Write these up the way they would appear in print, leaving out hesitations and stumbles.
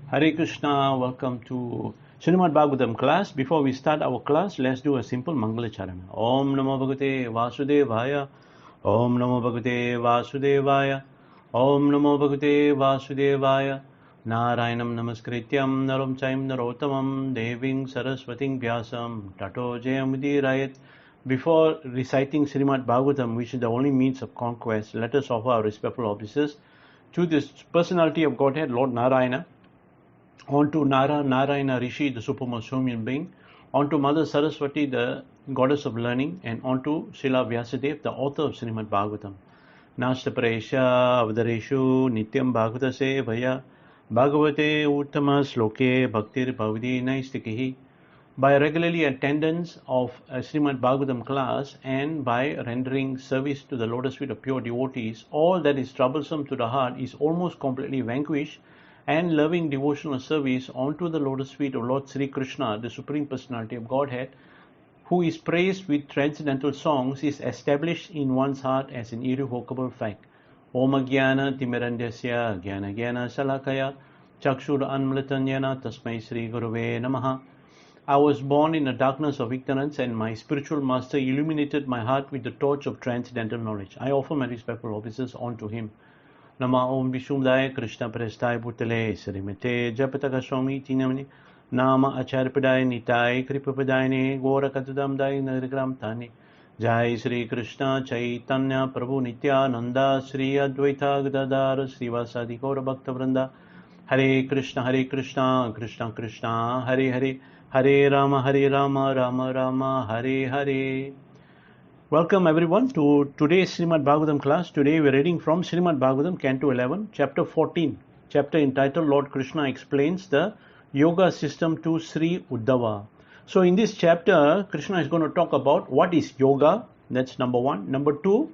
Hare Krishna, welcome to Srimad Bhagavatam class. Before we start our class, let's do a simple Mangala Charana. Om Namo Bhagavate Vasudevaya. Om Namo Bhagavate Vasudevaya. Om Namo Bhagavate Vasudevaya. Narayanam Namaskrityam Naram Chaim Narottamam Deving Saraswating Vyasam Tato Jayamudirayat. Before reciting Srimad Bhagavatam, which is the only means of conquest, let us offer our respectful obeisance to this personality of Godhead, Lord Narayana, onto Narayana Rishi, the supremest human being, onto Mother Saraswati, the goddess of learning, and onto Srila Vyasadeva, the author of Srimad Bhagavatam. Nasta Presha Avadareshu Nityam Bhagavata Sevaya Bhagavate Uttama Sloke Bhaktir Bhavadi Naistikihi. By regularly attendance of a Srimad Bhagavatam class and by rendering service to the lotus feet of pure devotees, all that is troublesome to the heart is almost completely vanquished, and loving devotional service onto the lotus feet of Lord Sri Krishna, the Supreme Personality of Godhead, who is praised with transcendental songs, is established in one's heart as an irrevocable fact. Om Jnana Timirandasya Jnana Jnana Salakaya Chakshur Anmlatanyana Tasmai Sri Guruve Namaha. I was born in the darkness of ignorance, and my spiritual master illuminated my heart with the torch of transcendental knowledge. I offer my respectful obeisance unto him. Nama Om Vishumdaya Krishna Prestai Bhutale Srimate Japataka Swami Tinamani Nama Acharpadaya Nitai Kripapadayane Gora Katadam Dai Narigram Tani Jai Sri Krishna Chaitanya Prabhu Nityananda Sri Advaita Gadadara Srivasadi Gaura Bhakta Vrinda. Hare Krishna Krishna Krishna Hare Hare Hare Rama Rama Rama Hare Hare. Welcome everyone to today's Srimad Bhagavatam class. Today we are reading from Srimad Bhagavatam, Canto 11, Chapter 14, chapter entitled Lord Krishna Explains the Yoga System to Sri Uddhava. So in this chapter, Krishna is going to talk about what is yoga. That's number one. Number two,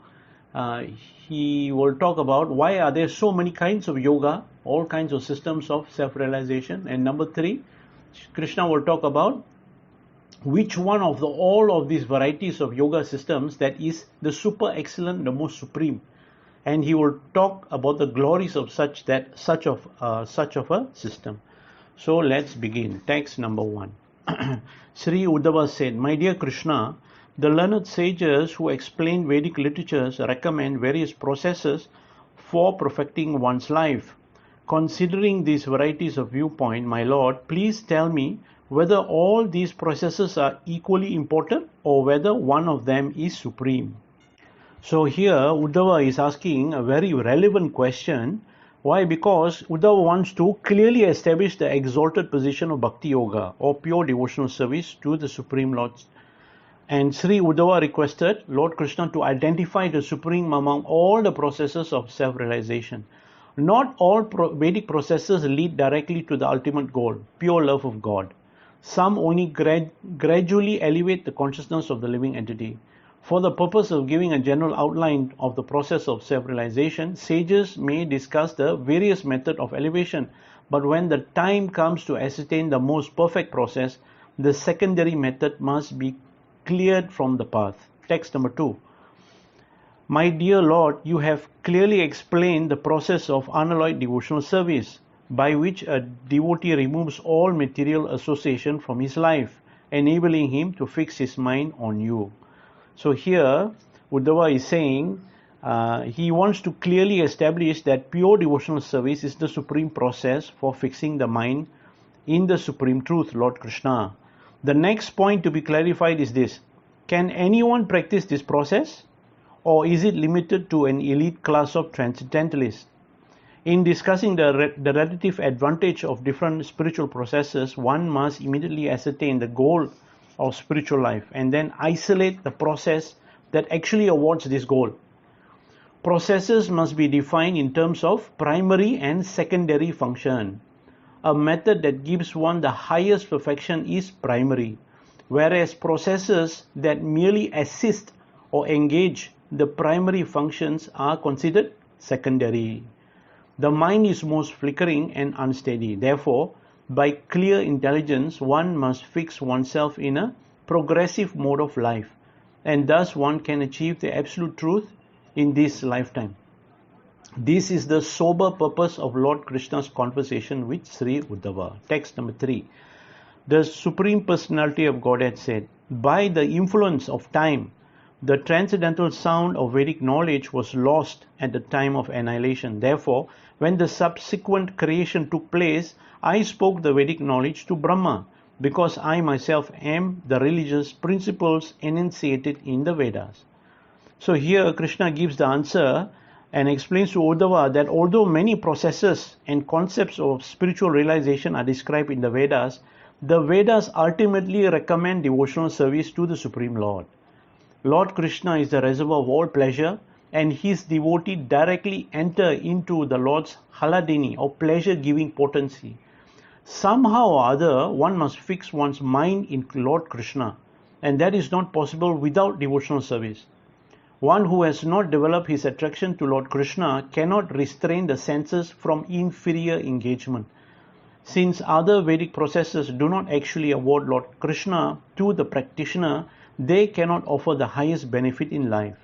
he will talk about why are there so many kinds of yoga, all kinds of systems of self-realization. And number three, Krishna will talk about which one of all of these varieties of yoga systems that is the super excellent, the most supreme, and he will talk about the glories of such of a system. So let's begin. Text number 1. Sri Uddhava said, "My dear Krishna, the learned sages who explain Vedic literatures recommend various processes for perfecting one's life. Considering these varieties of viewpoint, my Lord, please tell me whether all these processes are equally important or whether one of them is supreme." So here Uddhava is asking a very relevant question. Why? Because Uddhava wants to clearly establish the exalted position of Bhakti Yoga or pure devotional service to the Supreme Lord. And Sri Uddhava requested Lord Krishna to identify the supreme among all the processes of self-realization. Not all Vedic processes lead directly to the ultimate goal, pure love of God. Some only gradually elevate the consciousness of the living entity. For the purpose of giving a general outline of the process of self-realization, sages may discuss the various methods of elevation, but when the time comes to ascertain the most perfect process, the secondary method must be cleared from the path. Text number 2. My dear Lord, you have clearly explained the process of unalloyed devotional service, by which a devotee removes all material association from his life, enabling him to fix his mind on you. So here Uddhava is saying he wants to clearly establish that pure devotional service is the supreme process for fixing the mind in the supreme truth, Lord Krishna. The next point to be clarified is this: can anyone practice this process, or is it limited to an elite class of transcendentalists? In discussing the relative advantage of different spiritual processes, one must immediately ascertain the goal of spiritual life and then isolate the process that actually awards this goal. Processes must be defined in terms of primary and secondary function. A method that gives one the highest perfection is primary, whereas processes that merely assist or engage the primary functions are considered secondary. The mind is most flickering and unsteady. Therefore, by clear intelligence, one must fix oneself in a progressive mode of life, and thus one can achieve the absolute truth in this lifetime. This is the sober purpose of Lord Krishna's conversation with Sri Uddhava. Text number 3. The Supreme Personality of Godhead said, by the influence of time, the transcendental sound of Vedic knowledge was lost at the time of annihilation. Therefore, when the subsequent creation took place, I spoke the Vedic knowledge to Brahma, because I myself am the religious principles enunciated in the Vedas. So here Krishna gives the answer and explains to Uddhava that although many processes and concepts of spiritual realization are described in the Vedas ultimately recommend devotional service to the Supreme Lord. Lord Krishna is the reservoir of all pleasure, and his devotee directly enter into the Lord's Haladini, or pleasure-giving potency. Somehow or other, one must fix one's mind in Lord Krishna, and that is not possible without devotional service. One who has not developed his attraction to Lord Krishna cannot restrain the senses from inferior engagement. Since other Vedic processes do not actually award Lord Krishna to the practitioner, they cannot offer the highest benefit in life.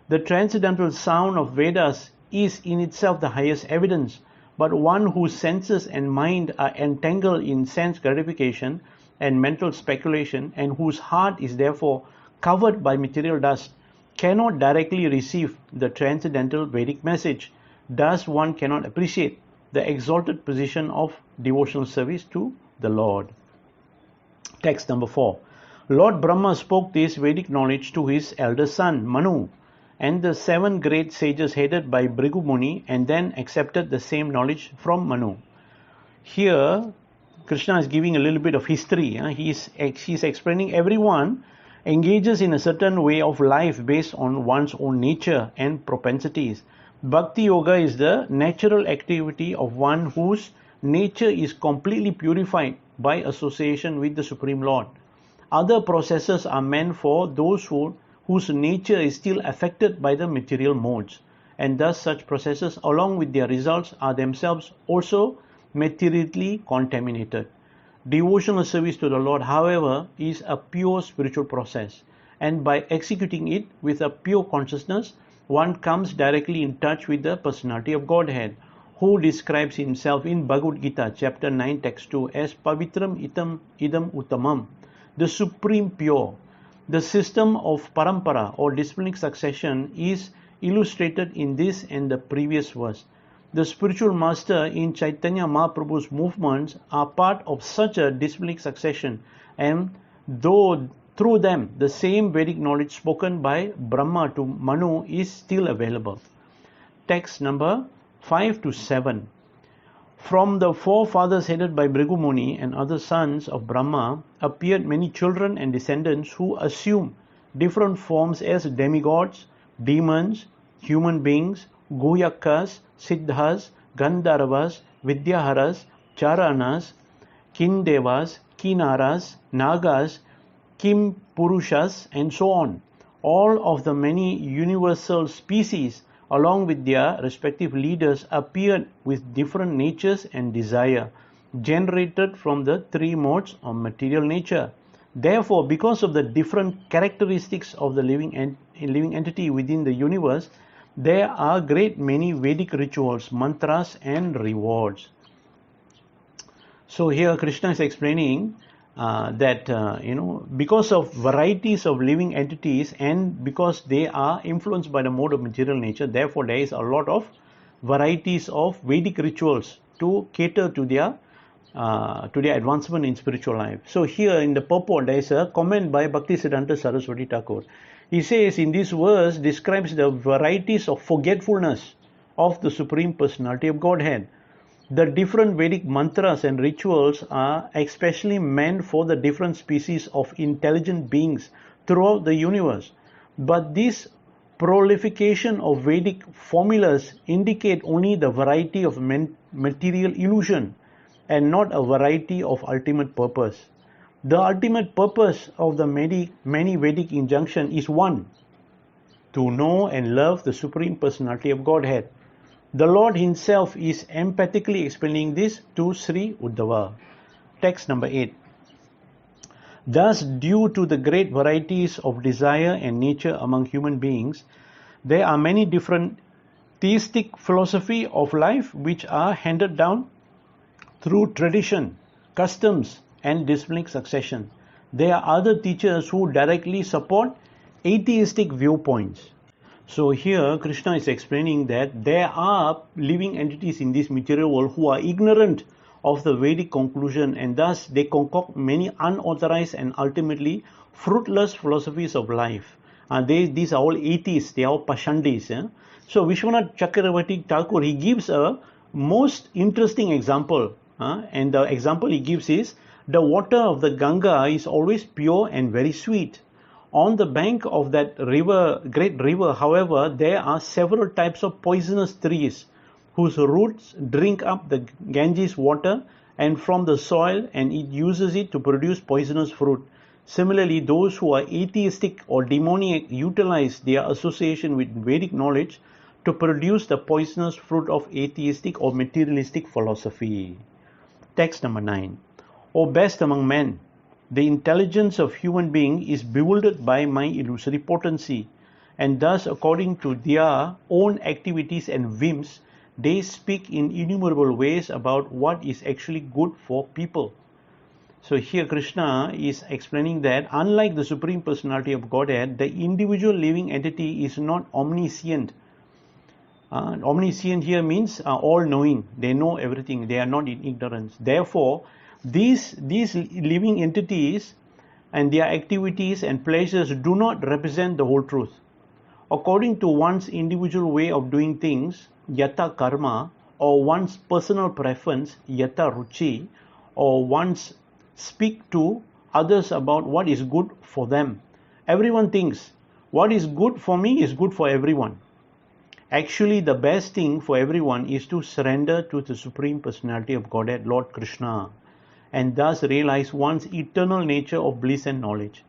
The transcendental sound of Vedas is in itself the highest evidence, but one whose senses and mind are entangled in sense gratification and mental speculation, and whose heart is therefore covered by material dust, cannot directly receive the transcendental Vedic message. Thus one cannot appreciate the exalted position of devotional service to the Lord. Text number 4. Lord Brahma spoke this Vedic knowledge to his elder son Manu and the 7 great sages headed by Bhrigu Muni, and then accepted the same knowledge from Manu. Here Krishna is giving a little bit of history. He's explaining everyone engages in a certain way of life based on one's own nature and propensities. Bhakti Yoga is the natural activity of one whose nature is completely purified by association with the Supreme Lord. Other processes are meant for those whose nature is still affected by the material modes, and thus such processes along with their results are themselves also materially contaminated. Devotional service to the Lord, however, is a pure spiritual process, and by executing it with a pure consciousness, one comes directly in touch with the personality of Godhead, who describes himself in Bhagavad Gita, chapter 9, text 2, as Pavitram idam uttamam, the supreme pure. The system of parampara or disciplinic succession is illustrated in this and the previous verse. The spiritual master in Chaitanya Mahaprabhu's movements are part of such a disciplinic succession, and though through them the same Vedic knowledge spoken by Brahma to Manu is still available. Text number 5 to 7. From the forefathers headed by Bhrigu Muni and other sons of Brahma appeared many children and descendants who assume different forms as demigods, demons, human beings, Guhyakas, Siddhas, Gandharvas, Vidyaharas, Charanas, Kindevas, Kinaras, Nagas, Kim Purushas, and so on. All of the many universal species, along with their respective leaders, appeared with different natures and desire, generated from the 3 modes of material nature. Therefore, because of the different characteristics of the living entity within the universe, there are great many Vedic rituals, mantras, and rewards. So here Krishna is explaining that because of varieties of living entities and because they are influenced by the mode of material nature, therefore there is a lot of varieties of Vedic rituals to cater to their advancement in spiritual life. So here in the purport there is a comment by Bhaktisiddhanta Saraswati Thakur. He says in this verse describes the varieties of forgetfulness of the Supreme Personality of Godhead. The different Vedic mantras and rituals are especially meant for the different species of intelligent beings throughout the universe. But this proliferation of Vedic formulas indicate only the variety of material illusion and not a variety of ultimate purpose. The ultimate purpose of the many Vedic injunction is one, to know and love the Supreme Personality of Godhead. The Lord Himself is emphatically explaining this to Sri Uddhava. Text number 8. Thus, due to the great varieties of desire and nature among human beings, there are many different theistic philosophy of life which are handed down through tradition, customs, and disciplinic succession. There are other teachers who directly support atheistic viewpoints. So here Krishna is explaining that there are living entities in this material world who are ignorant of the Vedic conclusion, and thus they concoct many unauthorized and ultimately fruitless philosophies of life. These are all atheists, they are all Pashandis. So Vishwanath Chakravarti Thakur, he gives a most interesting example, and the example he gives is, the water of the Ganga is always pure and very sweet. On the bank of that river, great river, however, there are several types of poisonous trees whose roots drink up the Ganges water and from the soil, and it uses it to produce poisonous fruit. Similarly, those who are atheistic or demoniac utilize their association with Vedic knowledge to produce the poisonous fruit of atheistic or materialistic philosophy. Text number 9. O best among men, the intelligence of human being is bewildered by my illusory potency, and thus according to their own activities and whims, they speak in innumerable ways about what is actually good for people. So here Krishna is explaining that unlike the Supreme Personality of Godhead, the individual living entity is not omniscient. Omniscient here means all-knowing. They know everything. They are not in ignorance. Therefore, these living entities and their activities and pleasures do not represent the whole truth. According to one's individual way of doing things, yata karma, or one's personal preference, yata ruchi, or one's speak to others about what is good for them. Everyone thinks what is good for me is good for everyone. Actually, the best thing for everyone is to surrender to the Supreme Personality of Godhead, Lord Krishna, and thus realize one's eternal nature of bliss and knowledge.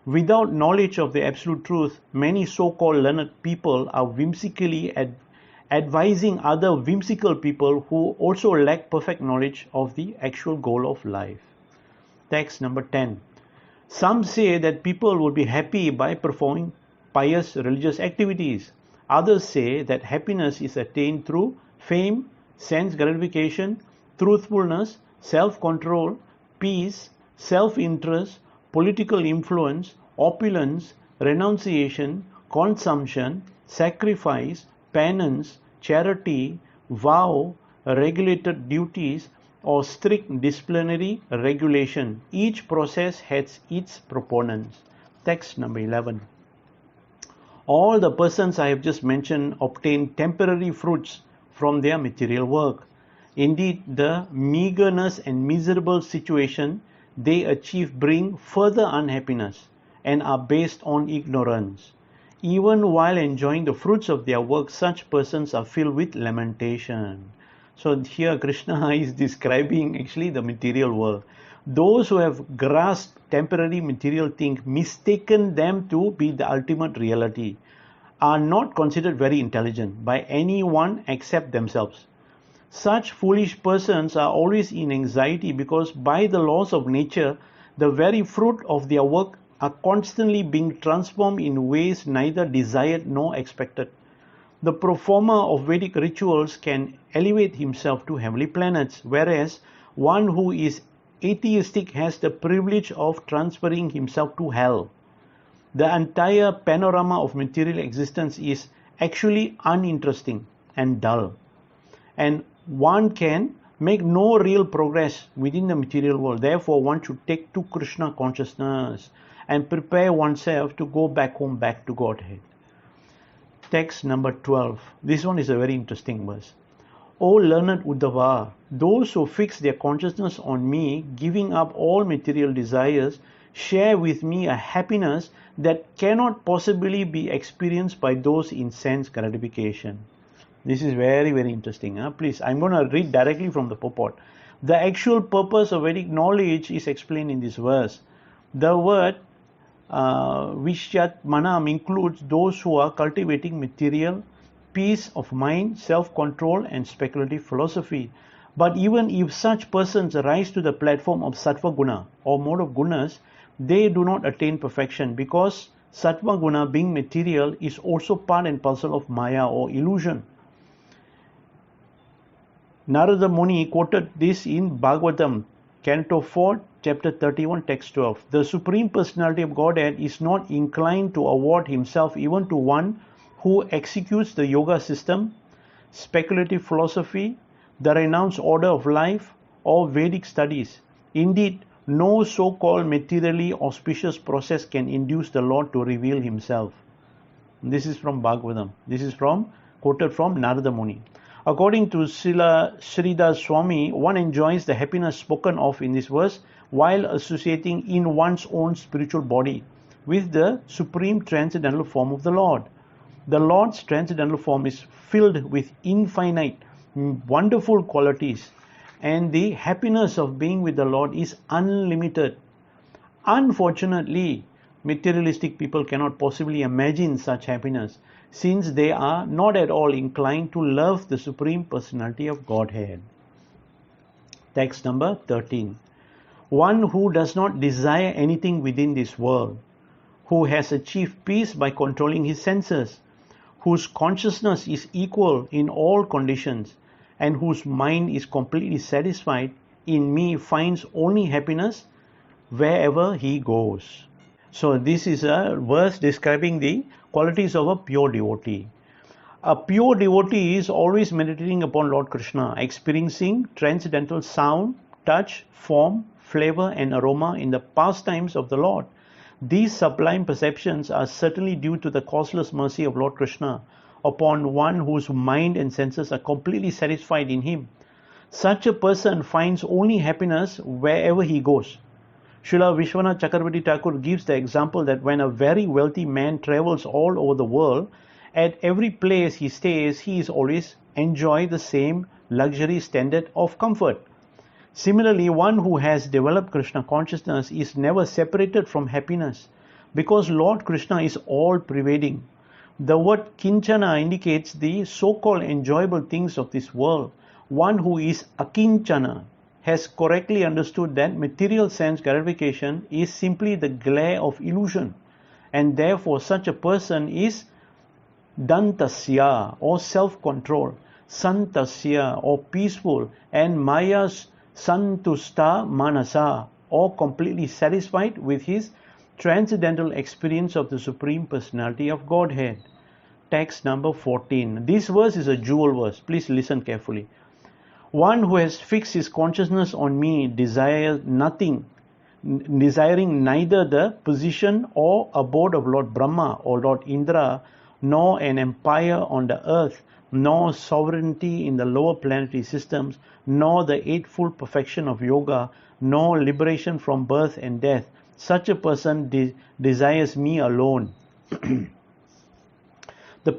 Without knowledge of the absolute truth, many so-called learned people are whimsically advising other whimsical people who also lack perfect knowledge of the actual goal of life. Text number 10. Some say that people will be happy by performing pious religious activities. Others say that happiness is attained through fame, sense gratification, truthfulness, self-control, peace, self-interest, political influence, opulence, renunciation, consumption, sacrifice, penance, charity, vow, regulated duties, or strict disciplinary regulation. Each process has its proponents. Text number 11. All the persons I have just mentioned obtain temporary fruits from their material work. Indeed, the meagerness and miserable situation they achieve bring further unhappiness and are based on ignorance. Even while enjoying the fruits of their work, such persons are filled with lamentation. So here Krishna is describing actually the material world. Those who have grasped temporary material things, mistaken them to be the ultimate reality, are not considered very intelligent by anyone except themselves. Such foolish persons are always in anxiety because by the laws of nature, the very fruit of their work are constantly being transformed in ways neither desired nor expected. The performer of Vedic rituals can elevate himself to heavenly planets, whereas one who is atheistic has the privilege of transferring himself to hell. The entire panorama of material existence is actually uninteresting and dull, and one can make no real progress within the material world. Therefore, one should take to Krishna consciousness and prepare oneself to go back home, back to Godhead. Text number 12. This one is a very interesting verse. O learned Uddhava, those who fix their consciousness on me, giving up all material desires, share with me a happiness that cannot possibly be experienced by those in sense gratification. This is very, very interesting. Please, I'm going to read directly from the purport. The actual purpose of Vedic knowledge is explained in this verse. The word Vishyat Manam includes those who are cultivating material, peace of mind, self-control and speculative philosophy. But even if such persons rise to the platform of Sattva Guna or mode of gunas, they do not attain perfection, because Sattva Guna, being material, is also part and parcel of Maya or illusion. Narada Muni quoted this in Bhagavatam, Canto 4, Chapter 31, Text 12. The Supreme Personality of Godhead is not inclined to award himself even to one who executes the yoga system, speculative philosophy, the renounced order of life, or Vedic studies. Indeed, no so-called materially auspicious process can induce the Lord to reveal himself. This is from Bhagavatam. This is quoted from Narada Muni. According to Srila Sridhar Swami, one enjoys the happiness spoken of in this verse while associating in one's own spiritual body with the supreme transcendental form of the Lord. The Lord's transcendental form is filled with infinite, wonderful qualities, and the happiness of being with the Lord is unlimited. Unfortunately, materialistic people cannot possibly imagine such happiness, since they are not at all inclined to love the Supreme Personality of Godhead. Text number 13. One who does not desire anything within this world, who has achieved peace by controlling his senses, whose consciousness is equal in all conditions, and whose mind is completely satisfied in me, finds only happiness wherever he goes. So this is a verse describing the qualities of a pure devotee. A pure devotee is always meditating upon Lord Krishna, experiencing transcendental sound, touch, form, flavor and aroma in the pastimes of the Lord. These sublime perceptions are certainly due to the causeless mercy of Lord Krishna upon one whose mind and senses are completely satisfied in him. Such a person finds only happiness wherever he goes. Srila Vishwanath Chakravarti Thakur gives the example that when a very wealthy man travels all over the world, at every place he stays, he is always enjoy the same luxury standard of comfort. Similarly, one who has developed Krishna consciousness is never separated from happiness, because Lord Krishna is all-pervading. The word kinchana indicates the so-called enjoyable things of this world. One who is akinchana has correctly understood that material sense gratification is simply the glare of illusion, and therefore such a person is dantasya or self-control, santasya or peaceful, and maya's santusta manasa or completely satisfied with his transcendental experience of the Supreme Personality of Godhead. Text number 14. This verse is a jewel verse. Please listen carefully. One who has fixed his consciousness on me desires nothing, desiring neither the position or abode of Lord Brahma or Lord Indra, nor an empire on the earth, nor sovereignty in the lower planetary systems, nor the eightfold perfection of yoga, nor liberation from birth and death. Such a person desires me alone. The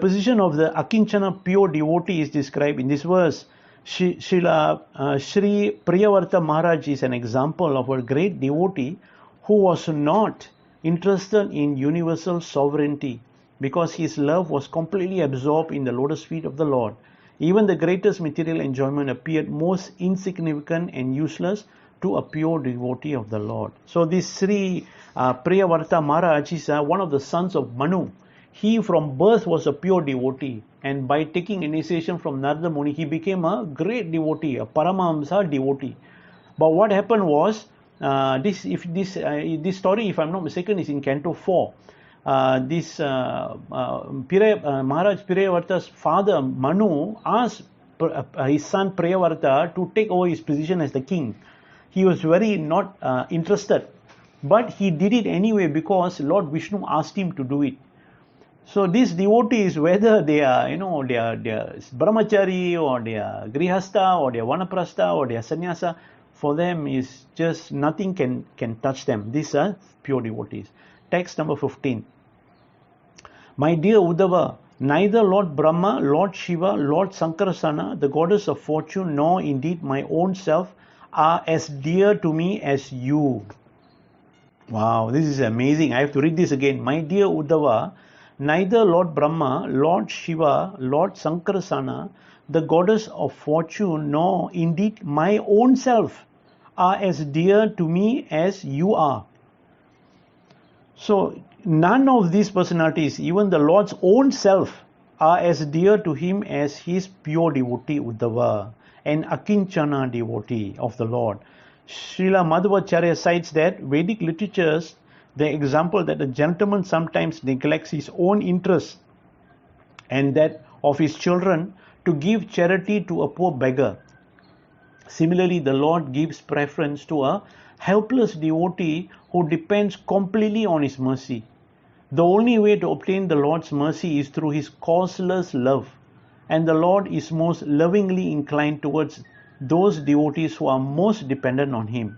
position of the Akinchana pure devotee is described in this verse. Srila Sri Priyavarta Maharaj is an example of a great devotee who was not interested in universal sovereignty, because his love was completely absorbed in the lotus feet of the Lord. Even the greatest material enjoyment appeared most insignificant and useless to a pure devotee of the Lord. So this Sri Priyavarta Maharaj is one of the sons of Manu. He from birth was a pure devotee, and by taking initiation from Narada Muni, he became a great devotee, a Paramahamsa devotee. But what happened was, this story, if I'm not mistaken, is in Canto 4. Maharaj Priyavarta's father Manu asked his son Priyavarta to take over his position as the king. He was very not interested, but he did it anyway because Lord Vishnu asked him to do it. So these devotees, whether they are, they are brahmachari or they are grihastha or they are vanaprastha or they are sannyasa, for them is just nothing can touch them. These are pure devotees. Text number 15. My dear Uddhava, neither Lord Brahma, Lord Shiva, Lord Sankarasana, the goddess of fortune, nor indeed my own self are as dear to me as you. Wow, this is amazing. I have to read this again. My dear Uddhava, neither Lord Brahma, Lord Shiva, Lord Sankarasana, the goddess of fortune, nor indeed my own self are as dear to me as you are. So none of these personalities, even the Lord's own self, are as dear to him as his pure devotee Uddhava, an akinchana devotee of the Lord. Srila Madhvacharya cites that Vedic literatures the example that a gentleman sometimes neglects his own interests and that of his children to give charity to a poor beggar. Similarly, the Lord gives preference to a helpless devotee who depends completely on his mercy. The only way to obtain the Lord's mercy is through his causeless love, and the Lord is most lovingly inclined towards those devotees who are most dependent on him.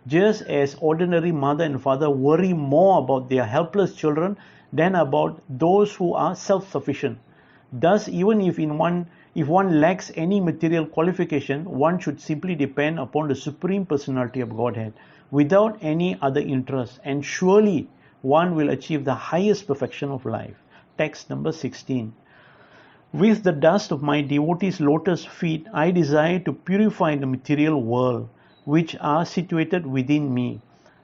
Just as ordinary mother and father worry more about their helpless children than about those who are self-sufficient. Thus, even if one lacks any material qualification, one should simply depend upon the Supreme Personality of Godhead without any other interest, and surely one will achieve the highest perfection of life. Text number 16. With the dust of my devotees' lotus feet, I desire to purify the material world, which are situated within me.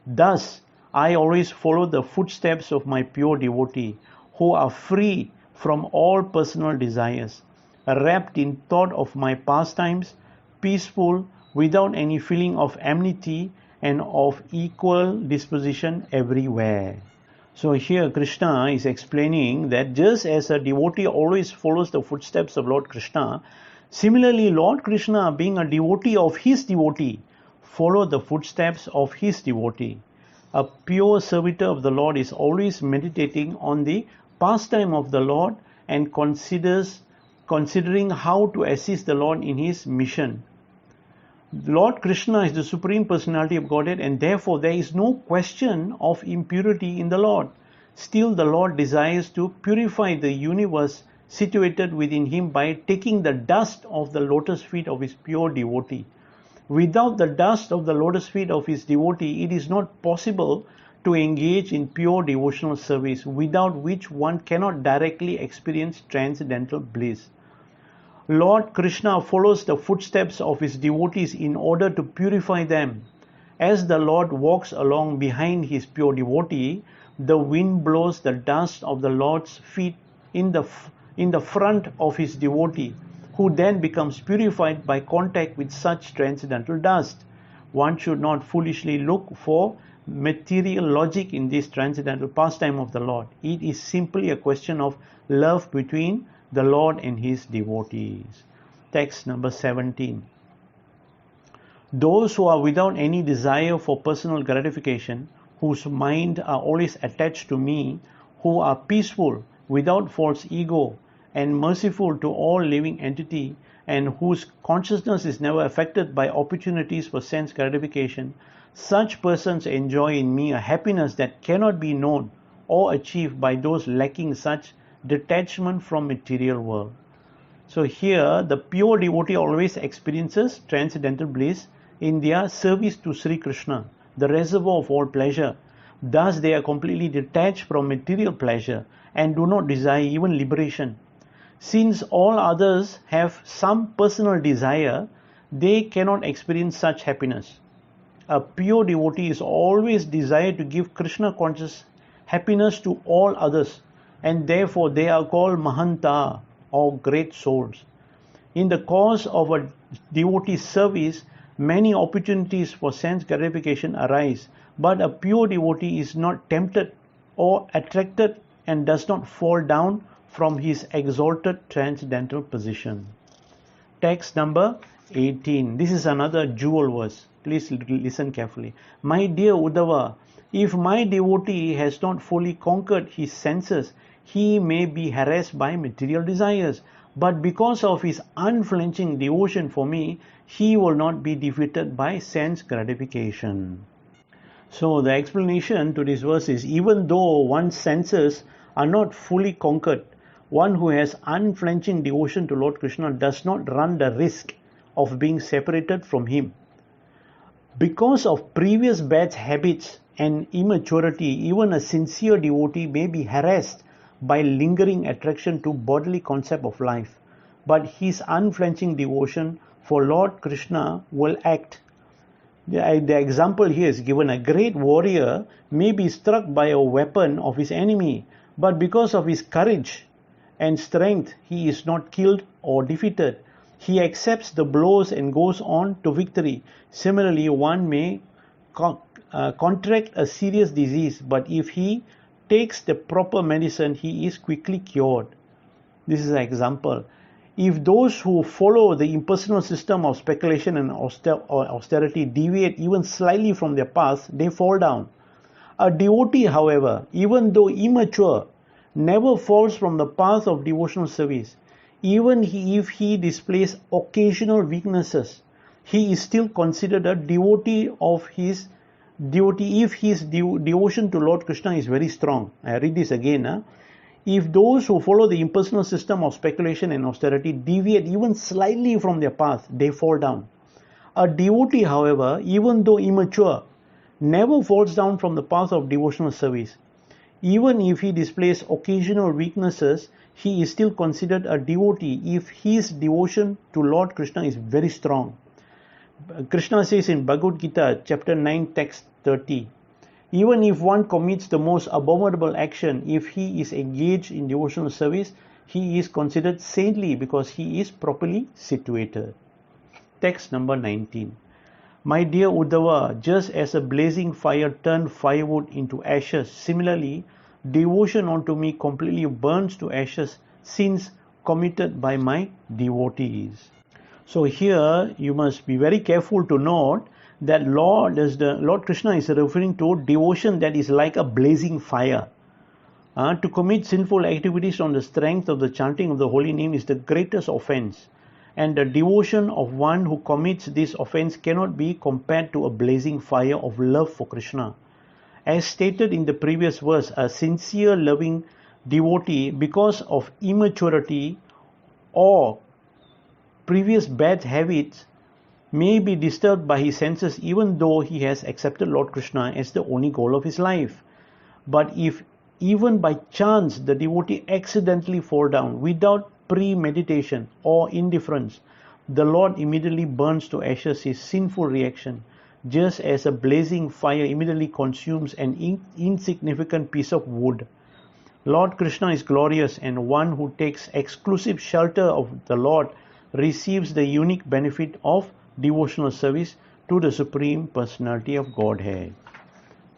Thus, I always follow the footsteps of my pure devotee, who are free from all personal desires, wrapped in thought of my pastimes, peaceful, without any feeling of enmity, and of equal disposition everywhere. So here Krishna is explaining that just as a devotee always follows the footsteps of Lord Krishna, similarly Lord Krishna, being a devotee of his devotee, follow the footsteps of his devotee. A pure servitor of the Lord is always meditating on the pastime of the Lord and considering how to assist the Lord in his mission. Lord Krishna is the Supreme Personality of Godhead, and therefore there is no question of impurity in the Lord. Still, the Lord desires to purify the universe situated within him by taking the dust of the lotus feet of his pure devotee. Without the dust of the lotus feet of his devotee, it is not possible to engage in pure devotional service, without which one cannot directly experience transcendental bliss. Lord Krishna follows the footsteps of his devotees in order to purify them. As the Lord walks along behind his pure devotee, the wind blows the dust of the Lord's feet in the front of his devotee, who then becomes purified by contact with such transcendental dust. One should not foolishly look for material logic in this transcendental pastime of the Lord. It is simply a question of love between the Lord and his devotees. Text number 17. Those who are without any desire for personal gratification, whose mind are always attached to me, who are peaceful, without false ego, and merciful to all living entity, and whose consciousness is never affected by opportunities for sense gratification, such persons enjoy in me a happiness that cannot be known or achieved by those lacking such detachment from material world. So here the pure devotee always experiences transcendental bliss in their service to Sri Krishna, the reservoir of all pleasure. Thus they are completely detached from material pleasure and do not desire even liberation. Since all others have some personal desire, they cannot experience such happiness. A pure devotee is always desired to give Krishna conscious happiness to all others, and therefore they are called Mahanta, or great souls. In the course of a devotee's service, many opportunities for sense gratification arise, but a pure devotee is not tempted or attracted and does not fall down from his exalted transcendental position. Text number 18. This is another jewel verse. Please listen carefully. My dear Uddhava, if my devotee has not fully conquered his senses, he may be harassed by material desires, but because of his unflinching devotion for me, he will not be defeated by sense gratification. So the explanation to this verse is, even though one's senses are not fully conquered, one who has unflinching devotion to Lord Krishna does not run the risk of being separated from him. Because of previous bad habits and immaturity, even a sincere devotee may be harassed by lingering attraction to bodily concept of life, but his unflinching devotion for Lord Krishna will act. The example here is given: a great warrior may be struck by a weapon of his enemy, but because of his courage and strength, he is not killed or defeated. He accepts the blows and goes on to victory. Similarly, one may contract a serious disease, but if he takes the proper medicine, he is quickly cured. This is an example. If those who follow the impersonal system of speculation and austerity deviate even slightly from their path, they fall down. A devotee, however, even though immature, never falls from the path of devotional service. Even if he displays occasional weaknesses, he is still considered a devotee if his devotion to Lord Krishna is very strong. I read this again. If those who follow the impersonal system of speculation and austerity deviate even slightly from their path, they fall down. A devotee, however, even though immature, never falls down from the path of devotional service. Even if he displays occasional weaknesses, he is still considered a devotee if his devotion to Lord Krishna is very strong. Krishna says in Bhagavad Gita, chapter 9, text 30, even if one commits the most abominable action, if he is engaged in devotional service, he is considered saintly because he is properly situated. Text number 19. My dear Uddhava, just as a blazing fire turned firewood into ashes, similarly, devotion unto me completely burns to ashes, sins committed by my devotees. So here you must be very careful to note that Lord Krishna is referring to devotion that is like a blazing fire. To commit sinful activities on the strength of the chanting of the holy name is the greatest offense, and the devotion of one who commits this offense cannot be compared to a blazing fire of love for Krishna. As stated in the previous verse, a sincere loving devotee, because of immaturity or previous bad habits, may be disturbed by his senses even though he has accepted Lord Krishna as the only goal of his life. But if even by chance the devotee accidentally fall down without premeditation or indifference, the Lord immediately burns to ashes his sinful reaction, just as a blazing fire immediately consumes an insignificant piece of wood. Lord Krishna is glorious, and one who takes exclusive shelter of the Lord receives the unique benefit of devotional service to the Supreme Personality of Godhead.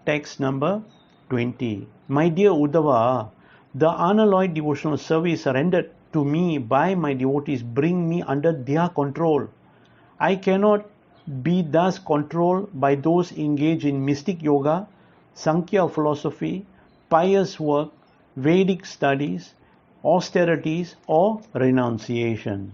Text number 20. My dear Uddhava, the unalloyed devotional service rendered to me by my devotees bring me under their control. I cannot be thus controlled by those engaged in mystic yoga, Sankhya philosophy, pious work, Vedic studies, austerities, or renunciation.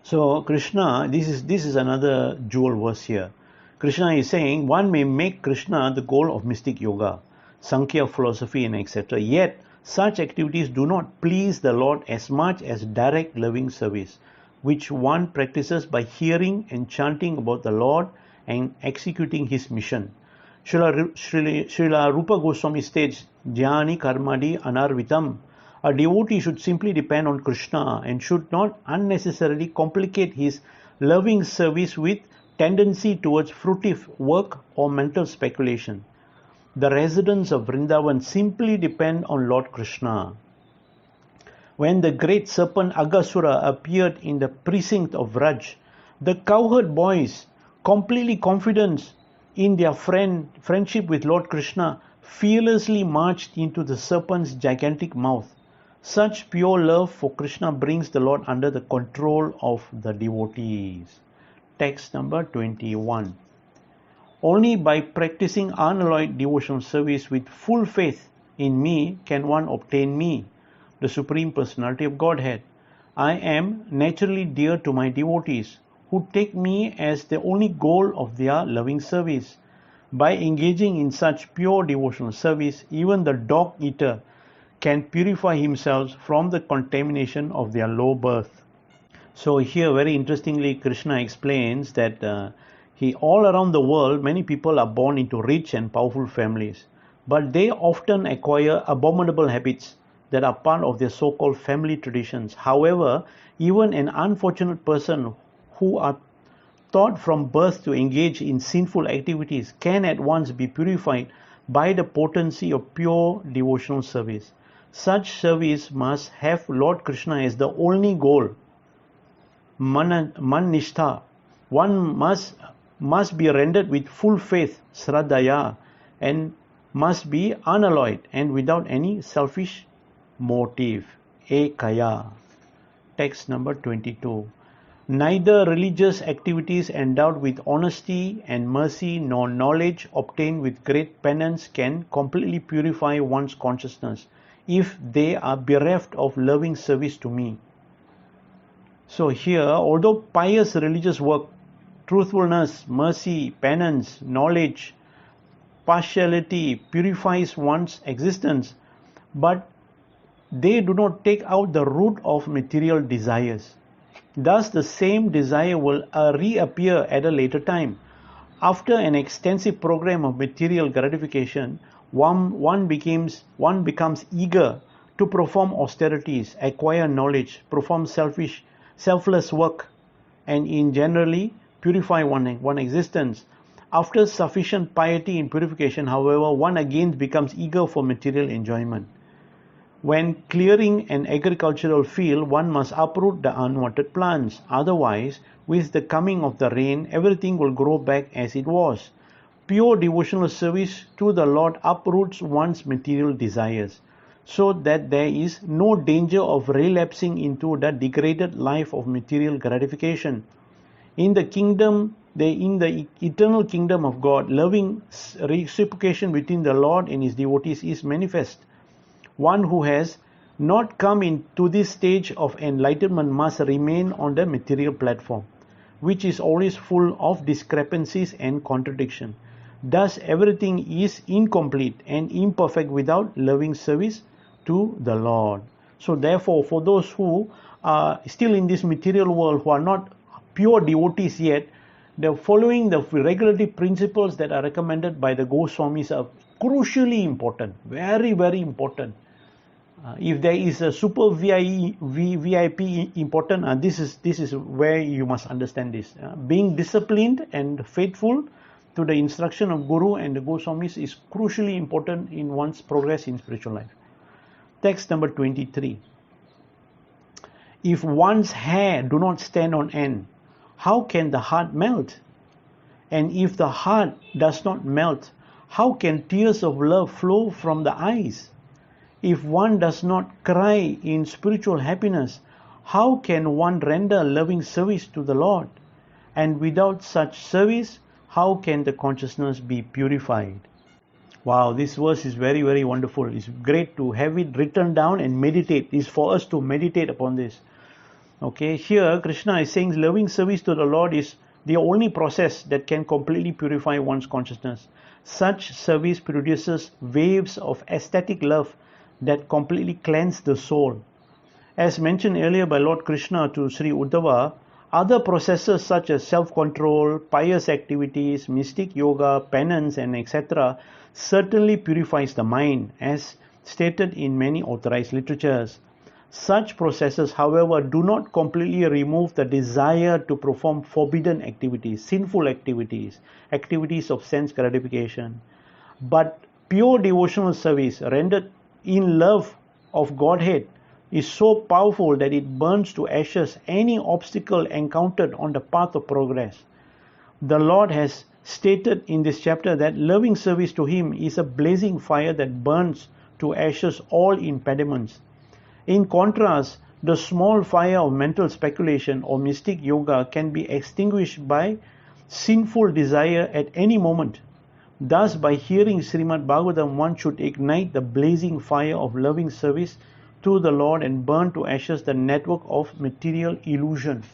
So Krishna, this is another jewel verse here. Krishna is saying one may make Krishna the goal of mystic yoga, Sankhya philosophy, and etc. Yet such activities do not please the Lord as much as direct loving service, which one practices by hearing and chanting about the Lord and executing his mission. Srila Rupa Goswami states, Jnani Karmadi Anarvitam. A devotee should simply depend on Krishna and should not unnecessarily complicate his loving service with tendency towards fruitive work or mental speculation. The residents of Vrindavan simply depend on Lord Krishna. When the great serpent Aghasura appeared in the precinct of Vraj, the cowherd boys, completely confident in their friendship with Lord Krishna, fearlessly marched into the serpent's gigantic mouth. Such pure love for Krishna brings the Lord under the control of the devotees. Text number 21. Only by practicing unalloyed devotional service with full faith in me can one obtain me, the Supreme Personality of Godhead. I am naturally dear to my devotees, who take me as the only goal of their loving service. By engaging in such pure devotional service, even the dog eater can purify himself from the contamination of their low birth. So here, very interestingly, Krishna explains that All around the world, many people are born into rich and powerful families, but they often acquire abominable habits that are part of their so-called family traditions. However, even an unfortunate person who are taught from birth to engage in sinful activities can at once be purified by the potency of pure devotional service. Such service must have Lord Krishna as the only goal. Mannishtha. One must be rendered with full faith, Sradhaya, and must be unalloyed and without any selfish motive. Ekaya. Text number 22. Neither religious activities endowed with honesty and mercy nor knowledge obtained with great penance can completely purify one's consciousness if they are bereft of loving service to me. So here, although pious religious work, truthfulness, mercy, penance, knowledge, partiality purifies one's existence, but they do not take out the root of material desires. Thus, the same desire will reappear at a later time. After an extensive program of material gratification, one becomes eager to perform austerities, acquire knowledge, perform selfless work, and in generally purify one existence. After sufficient piety and purification, however, one again becomes eager for material enjoyment. When clearing an agricultural field, one must uproot the unwanted plants. Otherwise, with the coming of the rain, everything will grow back as it was. Pure devotional service to the Lord uproots one's material desires, so that there is no danger of relapsing into the degraded life of material gratification. In the eternal kingdom of God, loving reciprocation between the Lord and His devotees is manifest. One who has not come into this stage of enlightenment must remain on the material platform, which is always full of discrepancies and contradiction. Thus, everything is incomplete and imperfect without loving service to the Lord. So therefore, for those who are still in this material world, who are not pure devotees yet, the following the regulatory principles that are recommended by the Goswamis are crucially important, very, very important. If there is a super VIP important, this is where you must understand this. Being disciplined and faithful to the instruction of Guru and the Goswamis is crucially important in one's progress in spiritual life. Text number 23. If one's hair do not stand on end, how can the heart melt? And if the heart does not melt, how can tears of love flow from the eyes? If one does not cry in spiritual happiness, how can one render loving service to the Lord? And without such service, how can the consciousness be purified? Wow, this verse is very, very wonderful. It's great to have it written down and meditate. It's for us to meditate upon this. Okay, here Krishna is saying loving service to the Lord is the only process that can completely purify one's consciousness. Such service produces waves of ecstatic love that completely cleanse the soul. As mentioned earlier by Lord Krishna to Sri Uddhava, other processes such as self-control, pious activities, mystic yoga, penance, and etc. certainly purifies the mind, as stated in many authorized literatures. Such processes, however, do not completely remove the desire to perform forbidden activities, sinful activities, activities of sense gratification. But pure devotional service rendered in love of Godhead is so powerful that it burns to ashes any obstacle encountered on the path of progress. The Lord has stated in this chapter that loving service to Him is a blazing fire that burns to ashes all impediments. In contrast, the small fire of mental speculation or mystic yoga can be extinguished by sinful desire at any moment. Thus, by hearing Srimad Bhagavatam, one should ignite the blazing fire of loving service to the Lord and burn to ashes the network of material illusion.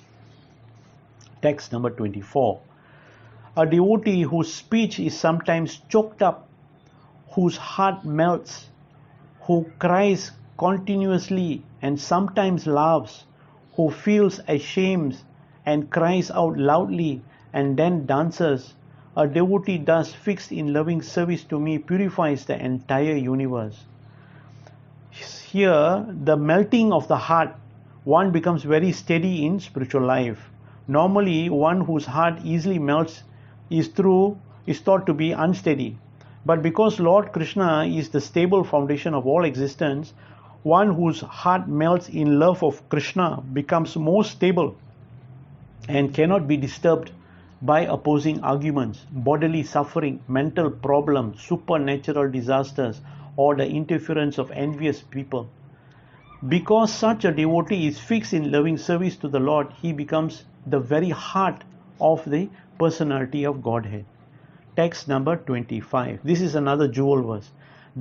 Text number 24. A devotee whose speech is sometimes choked up, whose heart melts, who cries continuously and sometimes laughs, who feels ashamed and cries out loudly and then dances. A devotee thus fixed in loving service to me purifies the entire universe. Here, the melting of the heart, one becomes very steady in spiritual life. Normally, one whose heart easily melts is thought to be unsteady. But because Lord Krishna is the stable foundation of all existence, one whose heart melts in love of Krishna becomes more stable and cannot be disturbed by opposing arguments, bodily suffering, mental problems, supernatural disasters, or the interference of envious people. Because such a devotee is fixed in loving service to the Lord, he becomes the very heart of the personality of Godhead. Text number 25. This is another jewel verse.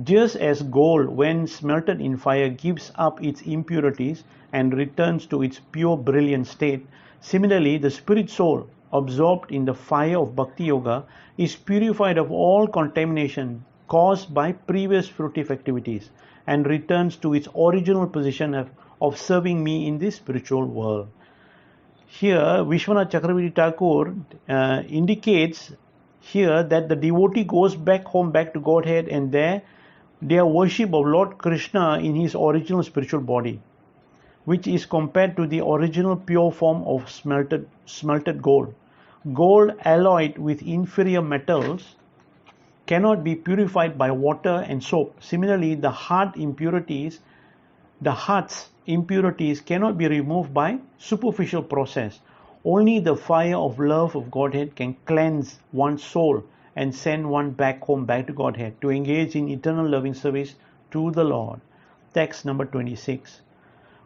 Just as gold, when smelted in fire, gives up its impurities and returns to its pure brilliant state, similarly, the spirit soul, absorbed in the fire of Bhakti Yoga, is purified of all contamination caused by previous fruitive activities and returns to its original position of serving me in this spiritual world. Here, Vishwanath Chakravarti Thakur indicates here that the devotee goes back home, back to Godhead, and their worship of Lord Krishna in his original spiritual body, which is compared to the original pure form of smelted gold. Gold alloyed with inferior metals cannot be purified by water and soap. Similarly, the heart's impurities cannot be removed by superficial process. Only the fire of love of Godhead can cleanse one's soul and send one back home, back to Godhead, to engage in eternal loving service to the Lord. Text number 26.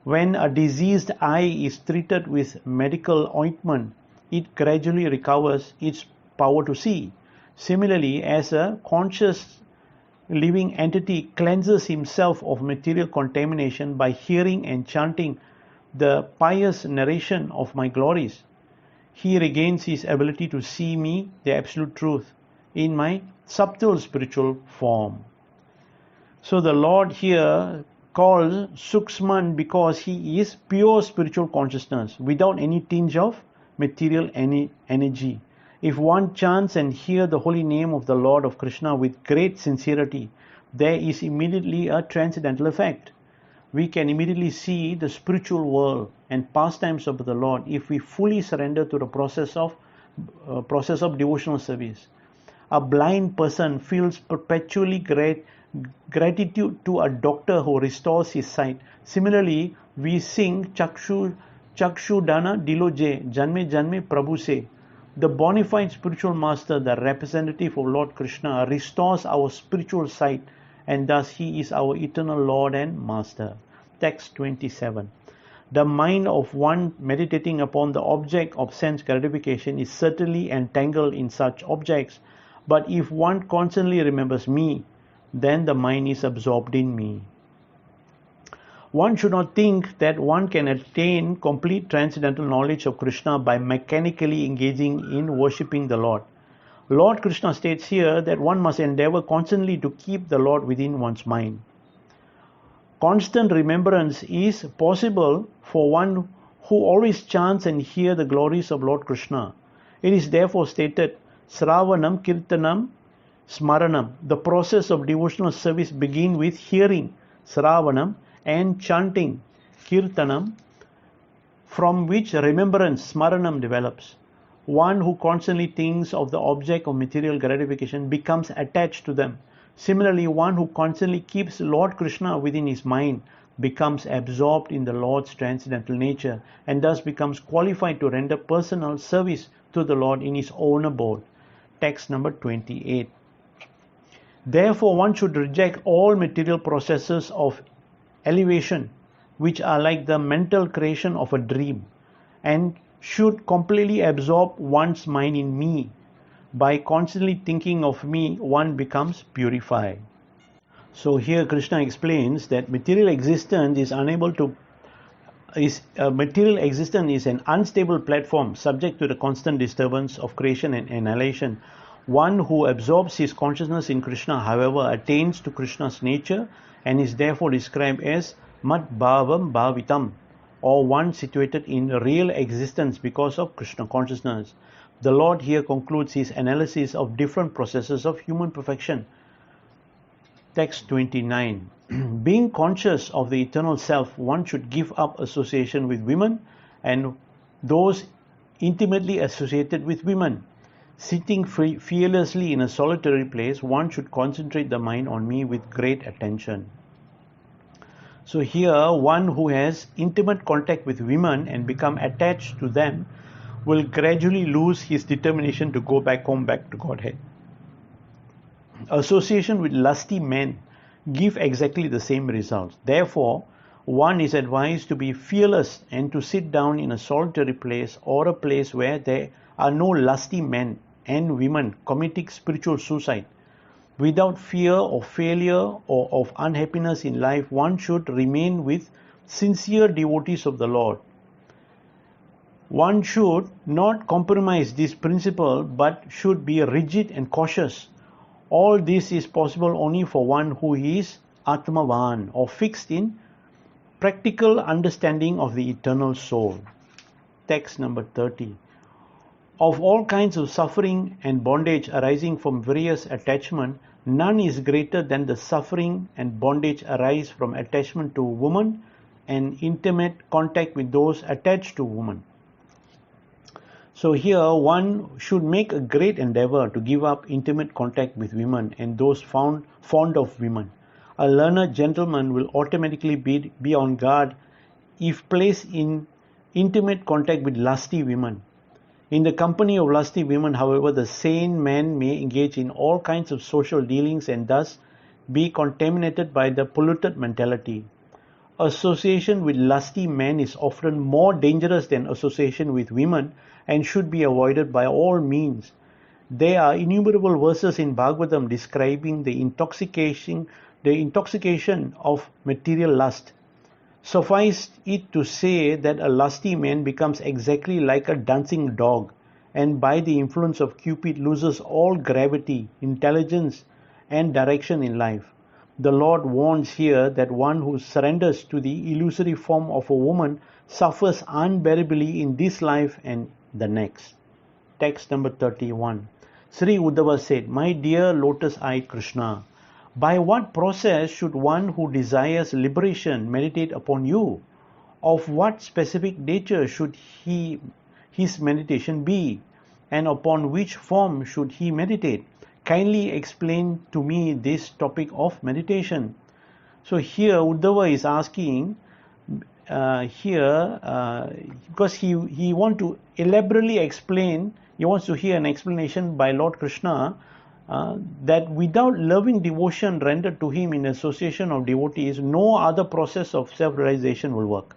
When a diseased eye is treated with medical ointment, it gradually recovers its power to see. Similarly, as a conscious living entity cleanses himself of material contamination by hearing and chanting the pious narration of my glories, he regains his ability to see me, the absolute truth, in my subtle spiritual form. So the Lord here calls Suksman because he is pure spiritual consciousness without any tinge of material energy. If one chants and hears the holy name of the Lord of Krishna with great sincerity, there is immediately a transcendental effect. We can immediately see the spiritual world and pastimes of the Lord if we fully surrender to the process of devotional service. A blind person feels perpetually gratitude to a doctor who restores his sight. Similarly, we sing Chakshu Dana Dilo Je, Janme Janme Prabhu Se. The bona fide spiritual master, the representative of Lord Krishna, restores our spiritual sight, and thus he is our eternal Lord and Master. Text 27. The mind of one meditating upon the object of sense gratification is certainly entangled in such objects, but if one constantly remembers me, then the mind is absorbed in me. One should not think that one can attain complete transcendental knowledge of Krishna by mechanically engaging in worshipping the Lord. Lord Krishna states here that one must endeavor constantly to keep the Lord within one's mind. Constant remembrance is possible for one who always chants and hears the glories of Lord Krishna. It is therefore stated, Sravanam Kirtanam Smaranam. The process of devotional service begins with hearing, Sravanam, and chanting, Kirtanam, from which remembrance, Smaranam, develops. One who constantly thinks of the object of material gratification becomes attached to them. Similarly, one who constantly keeps Lord Krishna within his mind becomes absorbed in the Lord's transcendental nature and thus becomes qualified to render personal service to the Lord in his own abode. Text number 28. Therefore, one should reject all material processes of elevation, which are like the mental creation of a dream, and should completely absorb one's mind in me. By constantly thinking of me, one becomes purified. So here Krishna explains that material existence is an unstable platform subject to the constant disturbance of creation and annihilation. One who absorbs his consciousness in Krishna, however, attains to Krishna's nature and is therefore described as Mad Bhavam Bhavitam, or one situated in real existence because of Krishna consciousness. The Lord here concludes his analysis of different processes of human perfection. Text 29. Being conscious of the eternal self, one should give up association with women and those intimately associated with women. Sitting fearlessly in a solitary place, one should concentrate the mind on me with great attention. So here, one who has intimate contact with women and become attached to them will gradually lose his determination to go back home, back to Godhead. Association with lusty men give exactly the same results. Therefore, one is advised to be fearless and to sit down in a solitary place or a place where there are no lusty men and women committing spiritual suicide. Without fear of failure or of unhappiness in life, one should remain with sincere devotees of the Lord. One should not compromise this principle but should be rigid and cautious. All this is possible only for one who is Atmavan, or fixed in practical understanding of the eternal soul. Text number 30. Of all kinds of suffering and bondage arising from various attachment, none is greater than the suffering and bondage arise from attachment to woman and intimate contact with those attached to woman. So here one should make a great endeavor to give up intimate contact with women and those fond of women. A learned gentleman will automatically be on guard if placed in intimate contact with lusty women. In the company of lusty women, however, the sane man may engage in all kinds of social dealings and thus be contaminated by the polluted mentality. Association with lusty men is often more dangerous than association with women and should be avoided by all means. There are innumerable verses in Bhagavatam describing the intoxication of material lust. Suffice it to say that a lusty man becomes exactly like a dancing dog, and by the influence of Cupid loses all gravity, intelligence, and direction in life. The Lord warns here that one who surrenders to the illusory form of a woman suffers unbearably in this life and the next. Text number 31. Sri Uddhava said, My dear lotus-eyed Krishna, by what process should one who desires liberation meditate upon you? Of what specific nature should his meditation be? And upon which form should he meditate? Kindly explain to me this topic of meditation. So here Uddhava is asking because he wants to elaborately explain, he wants to hear an explanation by Lord Krishna that without loving devotion rendered to him in association of devotees, no other process of self-realization will work.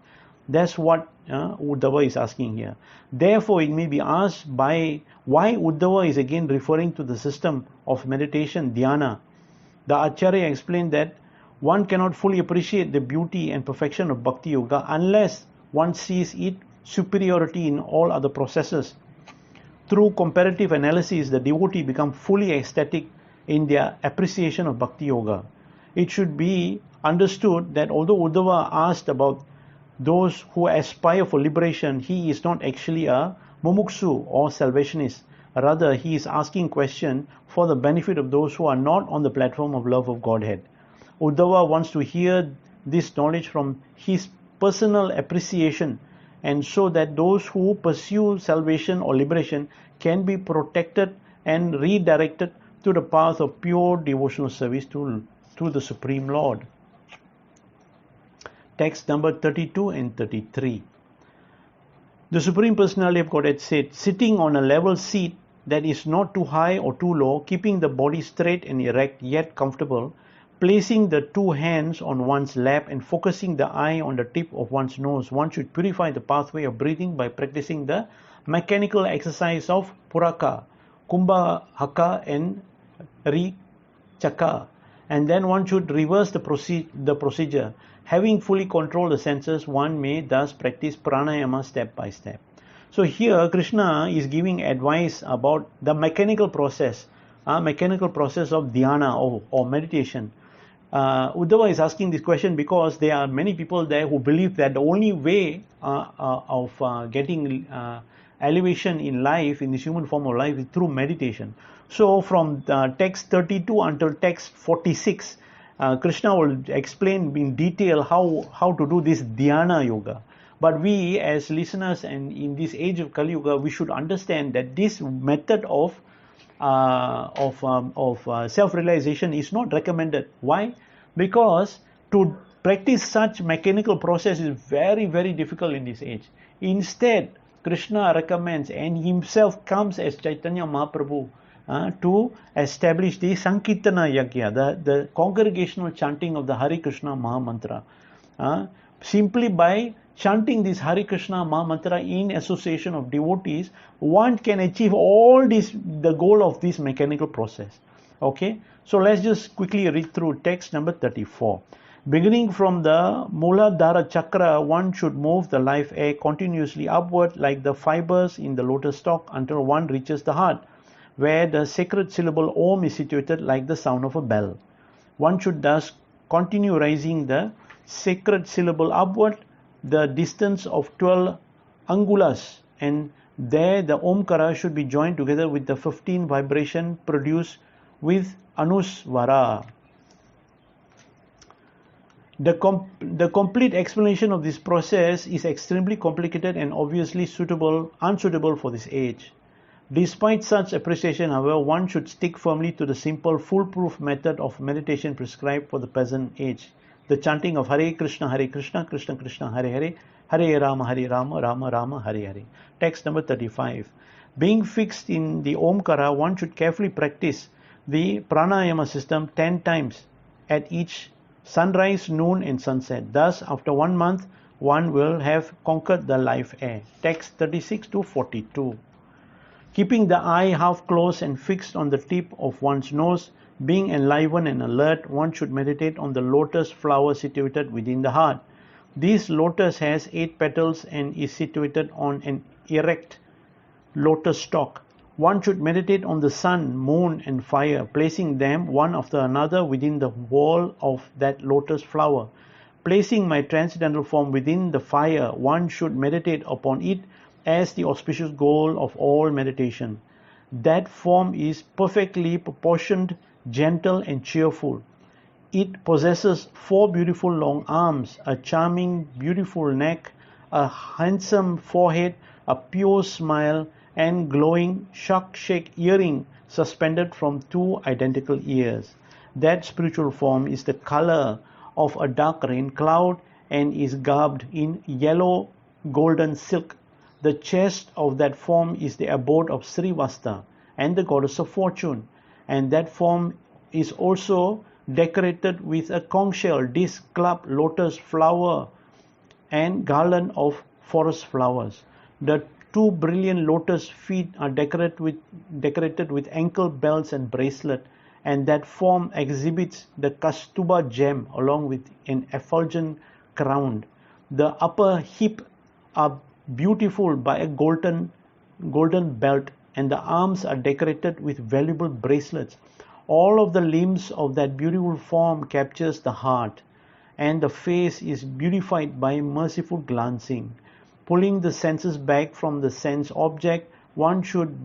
That's what Uddhava is asking here. Therefore, it may be asked why Uddhava is again referring to the system of meditation, dhyana. The Acharya explained that one cannot fully appreciate the beauty and perfection of Bhakti Yoga unless one sees its superiority in all other processes. Through comparative analysis, the devotee becomes fully ecstatic in their appreciation of Bhakti Yoga. It should be understood that although Uddhava asked about those who aspire for liberation, he is not actually a mumuksu or salvationist. Rather, he is asking question for the benefit of those who are not on the platform of love of Godhead. Uddhava wants to hear this knowledge from his personal appreciation, and so that those who pursue salvation or liberation can be protected and redirected to the path of pure devotional service to the Supreme Lord. Text number 32 and 33. The Supreme Personality of Godhead said, sitting on a level seat that is not too high or too low, keeping the body straight and erect yet comfortable, placing the two hands on one's lap and focusing the eye on the tip of one's nose, one should purify the pathway of breathing by practicing the mechanical exercise of Puraka, Kumbhaka and Richaka. And then one should reverse the procedure. Having fully controlled the senses, one may thus practice pranayama step by step. So here Krishna is giving advice about the mechanical process of dhyana or meditation. Uddhava is asking this question because there are many people there who believe that the only way of getting elevation in life, in this human form of life, is through meditation. So from text 32 until text 46, Krishna will explain in detail how to do this dhyana yoga. But we as listeners, and in this age of Kali Yuga, we should understand that this method of self-realization is not recommended. Why? Because to practice such mechanical process is very, very difficult in this age. Instead, Krishna recommends and himself comes as Chaitanya Mahaprabhu to establish the Sankirtana Yajna, the congregational chanting of the Hare Krishna Mahamantra. Simply by chanting this Hare Krishna Mahamantra in association of devotees, one can achieve all this, the goal of this mechanical process. Okay, so let's just quickly read through text number 34. Beginning from the Muladhara Chakra, one should move the life air continuously upward like the fibers in the lotus stalk until one reaches the heart, where the sacred syllable Om is situated like the sound of a bell. One should thus continue raising the sacred syllable upward the distance of 12 angulas, and there the Omkara should be joined together with the 15 vibration produced with Anusvara. The complete explanation of this process is extremely complicated and obviously unsuitable for this age. Despite such appreciation, however, one should stick firmly to the simple, foolproof method of meditation prescribed for the present age. The chanting of Hare Krishna, Krishna Krishna, Hare Hare, Hare Rama, Rama Rama, Hare Hare. Text number 35. Being fixed in the Omkara, one should carefully practice the pranayama system 10 times at each sunrise, noon and sunset. Thus, after 1 month, one will have conquered the life air. Text 36 to 42. Keeping the eye half closed and fixed on the tip of one's nose, being enlivened and alert, one should meditate on the lotus flower situated within the heart. This lotus has 8 petals and is situated on an erect lotus stalk. One should meditate on the sun, moon and fire, placing them one after another within the wall of that lotus flower. Placing my transcendental form within the fire, one should meditate upon it as the auspicious goal of all meditation. That form is perfectly proportioned, gentle and cheerful. It possesses 4 beautiful long arms, a charming, beautiful neck, a handsome forehead, a pure smile, and glowing shark-shaped earring suspended from 2 identical ears. That spiritual form is the color of a dark rain cloud and is garbed in yellow golden silk. The chest of that form is the abode of Srivasta and the goddess of fortune, and that form is also decorated with a conch shell, disc, club, lotus flower and garland of forest flowers. The 2 brilliant lotus feet are decorated with ankle belts and bracelet, and that form exhibits the Kastuba gem along with an effulgent crown. The upper hip are beautiful by a golden belt, and the arms are decorated with valuable bracelets. All of the limbs of that beautiful form captures the heart, and the face is beautified by merciful glancing. Pulling the senses back from the sense object, one should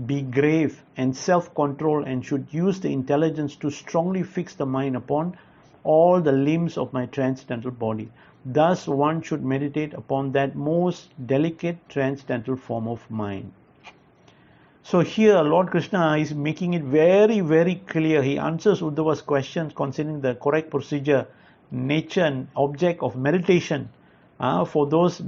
be grave and self-controlled and should use the intelligence to strongly fix the mind upon all the limbs of my transcendental body. Thus one should meditate upon that most delicate transcendental form of mind. So here Lord Krishna is making it very, very clear. He answers Uddhava's questions concerning the correct procedure, nature and object of meditation for those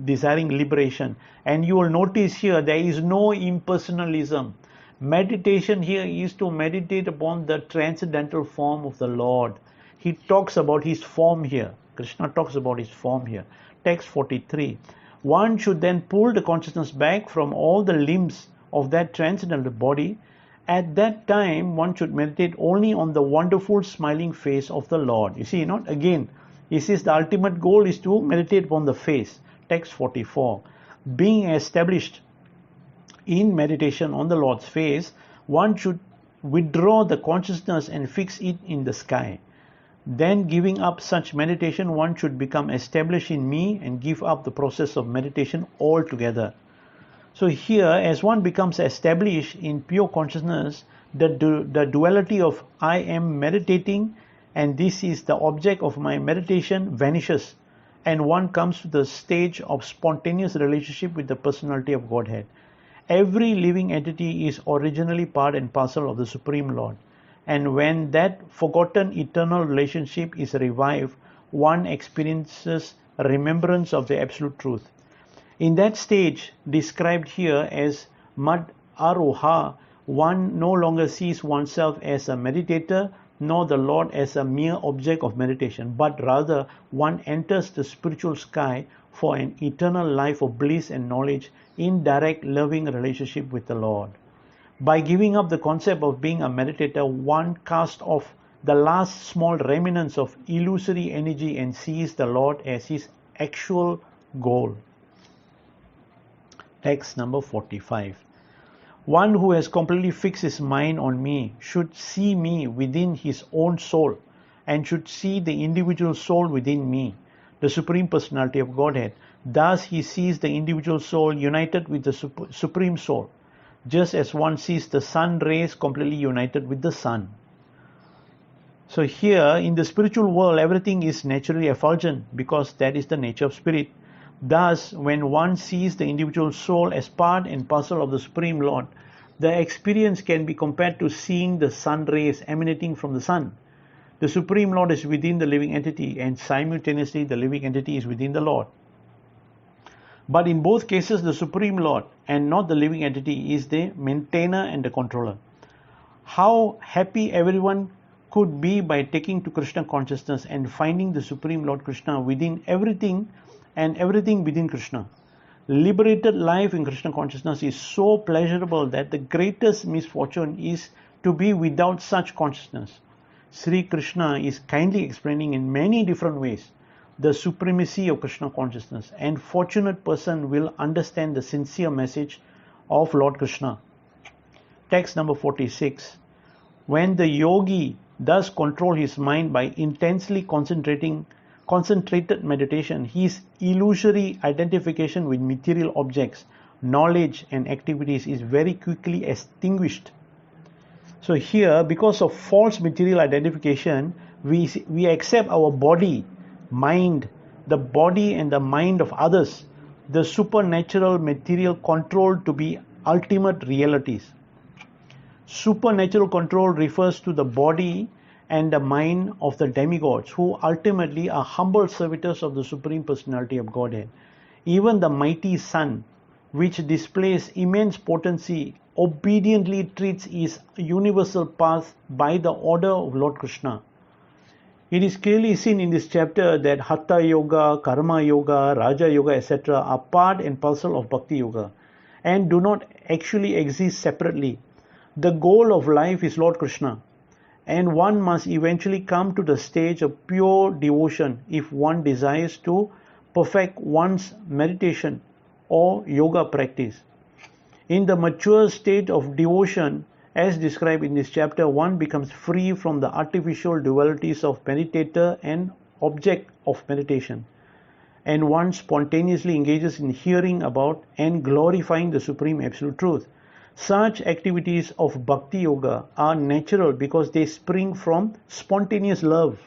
desiring liberation. And you will notice here there is no impersonalism. Meditation here is to meditate upon the transcendental form of the Lord. He talks about his form here. Krishna talks about his form here. Text 43. One should then pull the consciousness back from all the limbs of that transcendental body. At that time, one should meditate only on the wonderful smiling face of the Lord. You see, not again. He says the ultimate goal is to meditate upon the face. Text 44. Being established in meditation on the Lord's face, one should withdraw the consciousness and fix it in the sky. Then giving up such meditation, one should become established in me and give up the process of meditation altogether. So here, as one becomes established in pure consciousness, the duality of I am meditating and this is the object of my meditation vanishes, and one comes to the stage of spontaneous relationship with the personality of Godhead. Every living entity is originally part and parcel of the Supreme Lord, and when that forgotten eternal relationship is revived, one experiences remembrance of the absolute truth. In that stage, described here as Mad Aroha, one no longer sees oneself as a meditator nor the Lord as a mere object of meditation, but rather one enters the spiritual sky for an eternal life of bliss and knowledge in direct loving relationship with the Lord. By giving up the concept of being a meditator, one casts off the last small remnants of illusory energy and sees the Lord as his actual goal. Text number 45. One who has completely fixed his mind on me should see me within his own soul and should see the individual soul within me, the Supreme Personality of Godhead. Thus he sees the individual soul united with the Supreme Soul, just as one sees the sun rays completely united with the sun. So here in the spiritual world, everything is naturally effulgent because that is the nature of spirit. Thus, when one sees the individual soul as part and parcel of the Supreme Lord, the experience can be compared to seeing the sun rays emanating from the sun. The Supreme Lord is within the living entity, and simultaneously the living entity is within the Lord. But in both cases, the Supreme Lord and not the living entity is the maintainer and the controller. How happy everyone could be by taking to Krishna consciousness and finding the Supreme Lord Krishna within everything and everything within Krishna. Liberated life in Krishna consciousness is so pleasurable that the greatest misfortune is to be without such consciousness. Sri Krishna is kindly explaining in many different ways the supremacy of Krishna consciousness, and fortunate person will understand the sincere message of Lord Krishna. Text number 46. When the yogi does control his mind by intensely concentrated meditation, his illusory identification with material objects, knowledge and activities is very quickly extinguished. So here, because of false material identification, we accept our body, mind, the body and the mind of others, the supernatural material control to be ultimate realities. Supernatural control refers to the body and the mind of the demigods, who ultimately are humble servitors of the Supreme Personality of Godhead. Even the mighty sun, which displays immense potency, obediently treats its universal path by the order of Lord Krishna. It is clearly seen in this chapter that Hatha Yoga, Karma Yoga, Raja Yoga, etc. are part and parcel of Bhakti Yoga and do not actually exist separately. The goal of life is Lord Krishna, and one must eventually come to the stage of pure devotion if one desires to perfect one's meditation or yoga practice. In the mature state of devotion, as described in this chapter, one becomes free from the artificial dualities of meditator and object of meditation, and one spontaneously engages in hearing about and glorifying the Supreme Absolute Truth. Such activities of Bhakti Yoga are natural because they spring from spontaneous love.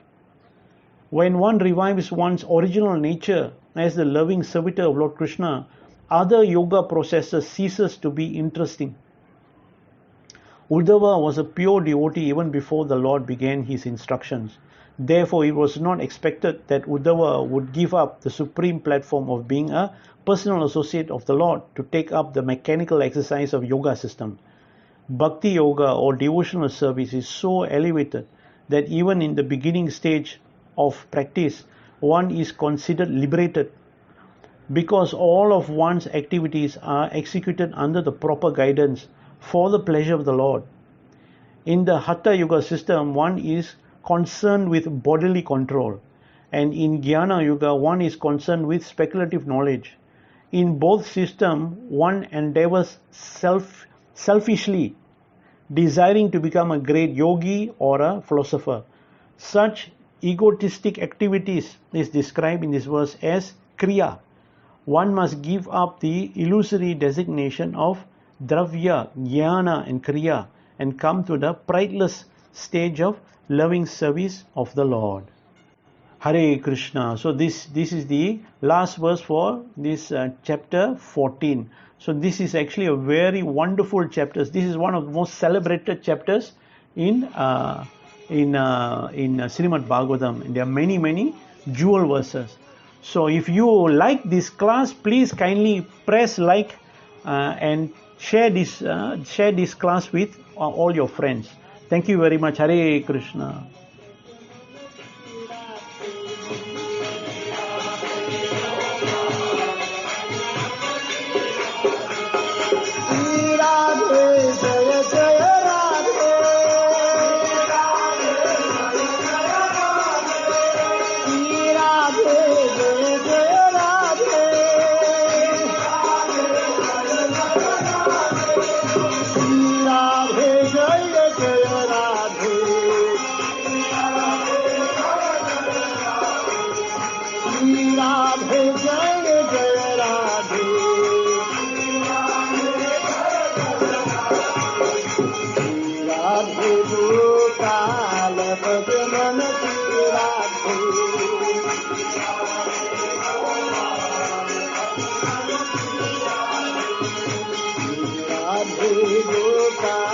When one revives one's original nature as the loving servitor of Lord Krishna, other yoga processes ceases to be interesting. Uddhava was a pure devotee even before the Lord began his instructions. Therefore, it was not expected that Uddhava would give up the supreme platform of being a personal associate of the Lord to take up the mechanical exercise of yoga system. Bhakti Yoga or devotional service is so elevated that even in the beginning stage of practice, one is considered liberated because all of one's activities are executed under the proper guidance for the pleasure of the Lord. In the Hatha Yoga system, one is concerned with bodily control, and in Jnana Yoga, one is concerned with speculative knowledge. In both systems, one endeavors selfishly, desiring to become a great yogi or a philosopher. Such egotistic activities is described in this verse as kriya, one must give up the illusory designation of Dravya, Jnana and Kriya and come to the prideless stage of loving service of the Lord. Hare Krishna. So this is the last verse for this chapter 14. So this is actually a very wonderful chapter. This is one of the most celebrated chapters in Srimad Bhagavatam. And there are many jewel verses. So if you like this class, please kindly press like and share this class with all your friends. Thank you very much. Hare Krishna. Radhe Gopa